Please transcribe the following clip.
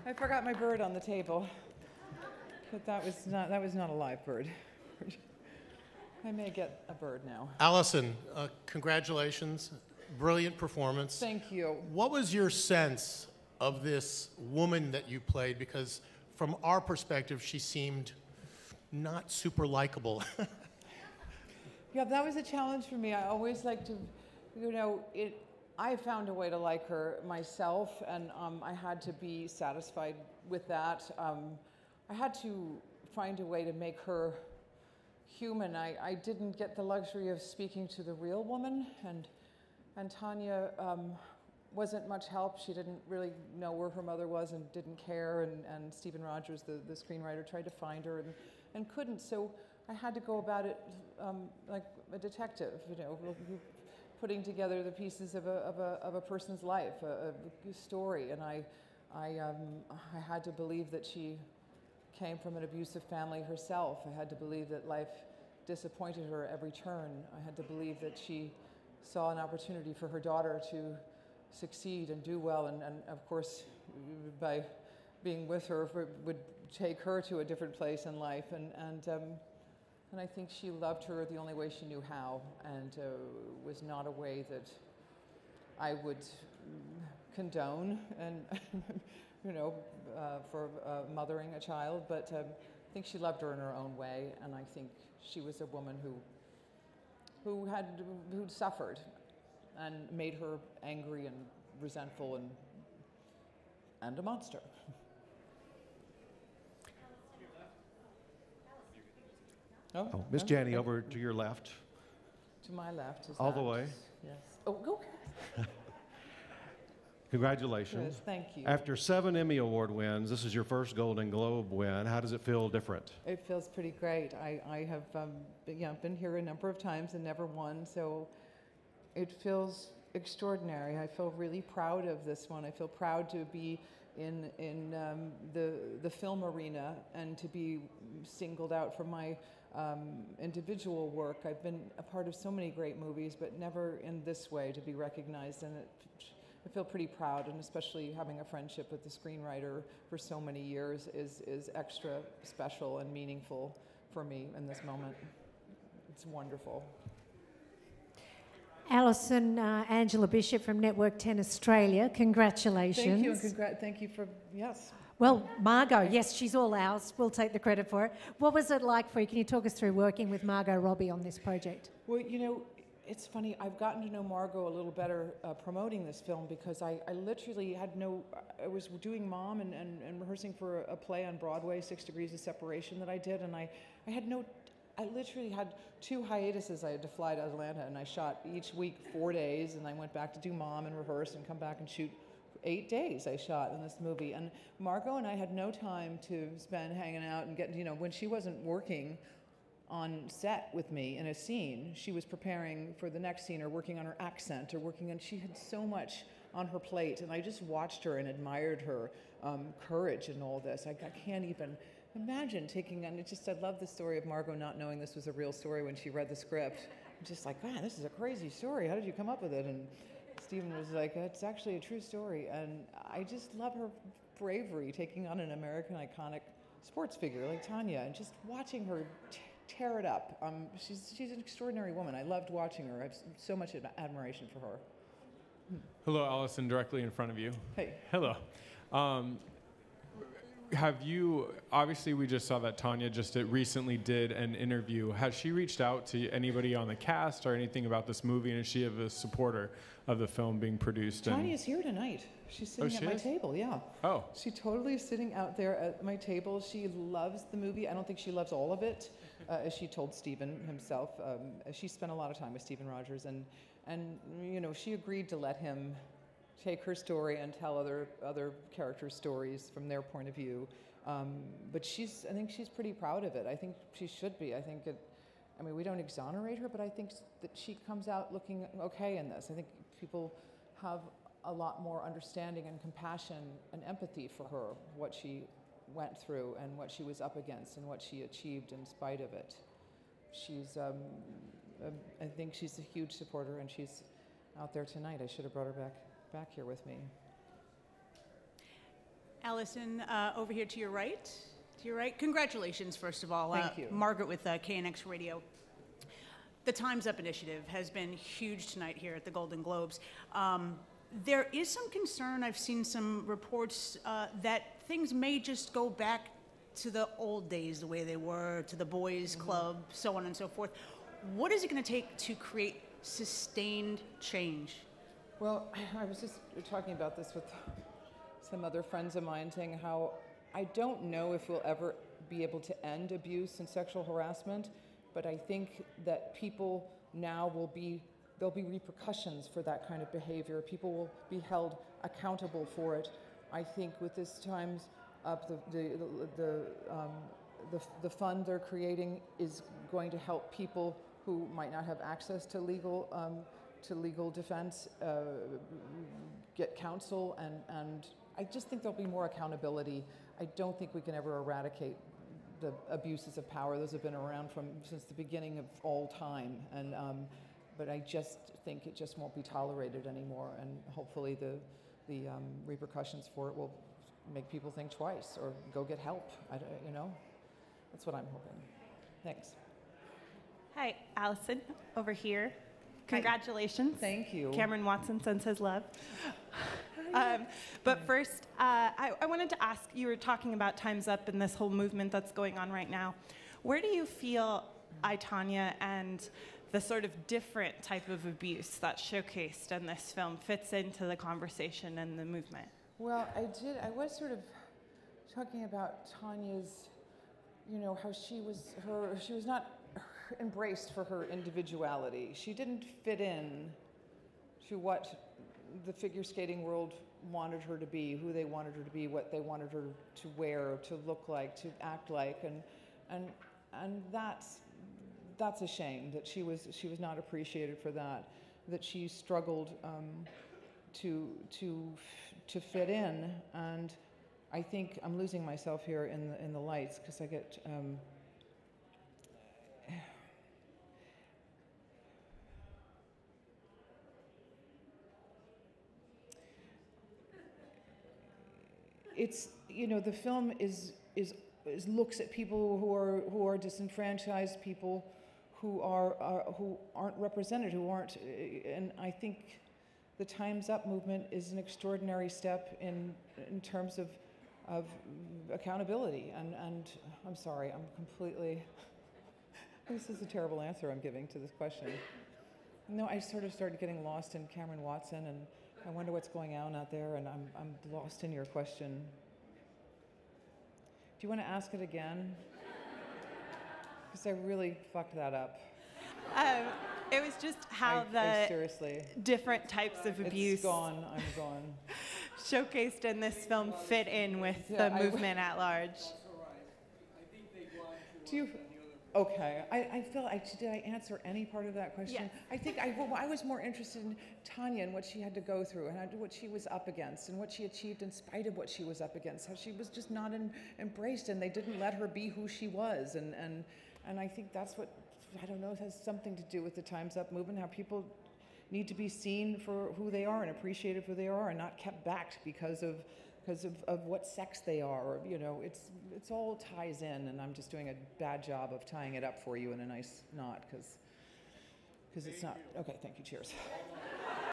I forgot my bird on the table, but that was not a live bird. I may get a bird now. Allison, congratulations. Brilliant performance. Thank you. What was your sense of this woman that you played? Because from our perspective, she seemed not super likable. Yeah, that was a challenge for me. I always like to, I found a way to like her myself, and I had to be satisfied with that. I had to find a way to make her human. I didn't get the luxury of speaking to the real woman, and Tanya wasn't much help. She didn't really know where her mother was and didn't care, and Stephen Rogers, the screenwriter, tried to find her and couldn't, so I had to go about it like a detective, putting together the pieces of a person's life, a story, and I had to believe that she came from an abusive family herself. I had to believe that life disappointed her at every turn. I had to believe that she saw an opportunity for her daughter to succeed and do well, and of course, by being with her, would take her to a different place in life, and I think she loved her the only way she knew how, and was not a way that I would condone, and for mothering a child, but I think she loved her in her own way, and I think she was a woman who'd suffered and made her angry and resentful and a monster. Oh, Miss Janney, over to your left. To my left. All the way. Yes. Oh, go. Congratulations. Yes, thank you. After 7 Emmy Award wins, this is your first Golden Globe win. How does it feel different? It feels pretty great. I have been here a number of times and never won, so it feels extraordinary. I feel really proud of this one. I feel proud to be in the film arena and to be singled out for my individual work. I've been a part of so many great movies, but never in this way to be recognized, and I feel pretty proud, and especially having a friendship with the screenwriter for so many years is extra special and meaningful for me in this moment. It's wonderful. Allison, Angela Bishop from Network 10 Australia, congratulations. Thank you, and thank you for, yes. Well, Margot, yes, she's all ours. We'll take the credit for it. What was it like for you? Can you talk us through working with Margot Robbie on this project? Well, it's funny, I've gotten to know Margot a little better promoting this film, because I literally had I was doing Mom and rehearsing for a play on Broadway, 6 Degrees of Separation, that I did, and I literally had 2 hiatuses. I had to fly to Atlanta, and I shot each week 4 days, and I went back to do Mom and rehearse and come back and shoot 8 days I shot in this movie. And Margot and I had no time to spend hanging out and getting, when she wasn't working on set with me in a scene, she was preparing for the next scene or working on her accent or she had so much on her plate, and I just watched her and admired her courage in all this. I can't even imagine taking on, I love the story of Margot not knowing this was a real story when she read the script. I'm just like, man, this is a crazy story. How did you come up with it? And Stephen was like, it's actually a true story. And I just love her bravery taking on an American iconic sports figure like Tanya, and just watching her tear it up. She's an extraordinary woman. I loved watching her. I have so much admiration for her. Hello, Allison, directly in front of you. Hey. Hello. Have you, obviously we just saw that Tanya recently did an interview. Has she reached out to anybody on the cast or anything about this movie, and is she a supporter of the film being produced? Tanya's here tonight. She's sitting at my table, yeah. Oh. She totally is sitting out there at my table. She loves the movie. I don't think she loves all of it, as she told Stephen himself. She spent a lot of time with Stephen Rogers, and she agreed to let him take her story and tell other characters' stories from their point of view. But I think she's pretty proud of it. I think she should be. I think we don't exonerate her, but I think that she comes out looking okay in this. I think people have a lot more understanding and compassion and empathy for her, what she went through and what she was up against and what she achieved in spite of it. I think she's a huge supporter, and she's out there tonight. I should have brought her back here with me. Allison, over here to your right. To your right. Congratulations, first of all. Thank you. Margaret with KNX Radio. The Time's Up initiative has been huge tonight here at the Golden Globes. There is some concern, I've seen some reports that things may just go back to the old days, the way they were, to the boys' club, so on and so forth. What is it going to take to create sustained change? Well, I was just talking about this with some other friends of mine, saying how I don't know if we'll ever be able to end abuse and sexual harassment, but I think that people now there'll be repercussions for that kind of behavior. People will be held accountable for it. I think with this Time's Up, the fund they're creating is going to help people who might not have access to legal defense get counsel, and I just think there'll be more accountability. I don't think we can ever eradicate the abuses of power. Those have been around since the beginning of all time, and but I just think it just won't be tolerated anymore, and hopefully the repercussions for it will make people think twice or go get help. That's what I'm hoping. Thanks. Hi, Allison, over here. Congratulations. Thank you. Cameron Watson sends his love. But first, I wanted to ask, you were talking about Time's Up and this whole movement that's going on right now. Where do you feel, I, Tanya, and the sort of different type of abuse that's showcased in this film fits into the conversation and the movement? Well, I was sort of talking about Tanya's, how she was not embraced for her individuality. She didn't fit in to what the figure skating world wanted her to be, who they wanted her to be, what they wanted her to wear, to look like, to act like, and that's a shame that she was not appreciated for that, that she struggled to fit in, and I think I'm losing myself here in the lights because I get. It's the film is looks at people who are disenfranchised, people who aren't represented, who aren't, and I think the Time's Up movement is an extraordinary step in terms of accountability. And I'm sorry, this is a terrible answer I'm giving to this question. No, I sort of started getting lost in Cameron Watson, and I wonder what's going on out there, and I'm lost in your question. Do you want to ask it again? Because I really fucked that up. It was just how seriously, different types of abuse it's gone. I'm gone. showcased in this film fit in with the movement at large. Do you? Okay, I feel did I answer any part of that question? Yes. I think I was more interested in Tanya and what she had to go through and what she was up against and what she achieved in spite of what she was up against, how she was just not embraced and they didn't let her be who she was, and I think that's what, I don't know, it has something to do with the Time's Up movement, how people need to be seen for who they are and appreciated for who they are and not kept back because of what sex they are, or it's all ties in, and I'm just doing a bad job of tying it up for you in a nice knot because it's not. Okay, thank you. Cheers.